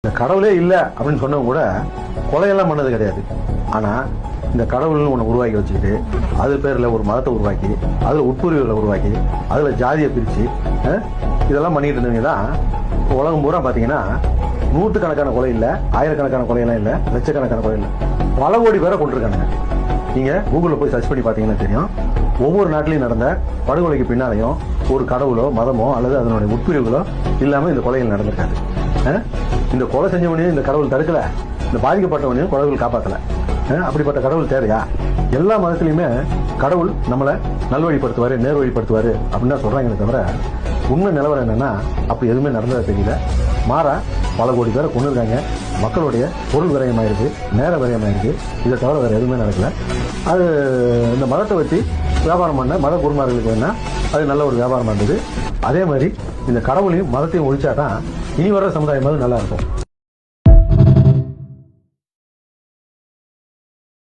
இந்த கடவுளே இல்ல அப்படின்னு சொன்னவங்க கூட கொலையெல்லாம் பண்ணது கிடையாது. ஆனா இந்த கடவுள்னு ஒண்ணு உருவாக்கி வச்சுக்கிட்டு அது பேர்ல ஒரு மதத்தை உருவாக்கி அதுல உட்பிரிவுகளை உருவாக்கி அதுல ஜாதியை பிரிச்சு இதெல்லாம் பண்ணிட்டு இருந்தவங்க தான் உலகம் பூரா பாத்தீங்கன்னா நூற்றுக்கணக்கான கொலை இல்ல, ஆயிரக்கணக்கான கொலையெல்லாம் இல்ல, லட்சக்கணக்கான கொலை இல்ல, பல கோடி பேரை கொண்டிருக்காங்க. நீங்க கூகுள்ல போய் சர்ச் பண்ணி பாத்தீங்கன்னா தெரியும். ஒவ்வொரு நாட்டிலையும் நடந்த படுகொலைக்கு பின்னாலையும் ஒரு கடவுளோ மதமோ அல்லது அதனுடைய உட்பிரிவுகளோ இல்லாம இந்த கொலைகள் நடந்திருக்காது. இந்த கொலை செஞ்சவனையும் இந்த கடவுள் தடுக்கல, இந்த பாதிக்கப்பட்டவனையும் கடவுள் காப்பாத்தல. அப்படிப்பட்ட கடவுள் தேவையா? எல்லா மதத்திலையுமே கடவுள் நம்மளை நல்வழிப்படுத்துவாரு, நேர்வழிப்படுத்துவாரு அப்படின்னு தான் சொல்றாங்களே தவிர உண்மை நிலவரம் என்னன்னா அப்படி எதுவுமே நடந்ததா தெரியல. மாறா பல கோடி பேரை கொண்டு இருக்காங்க. மக்களுடைய பொருள் விரயமாயிருக்கு, நேர விரயமாயிருக்கு. இதை தவிர வேற எதுவுமே நடக்கல. அது இந்த மதத்தை வச்சு வியாபாரம் பண்ண மத குருமார்களுக்கு வேணா அது நல்ல ஒரு வியாபாரம் இருந்தது. அதே மாதிரி இந்த கடவுளையும் மதத்தையும் ஒழிச்சாதான் இனி வர்ற சமுதாயம் நல்லா இருக்கும்.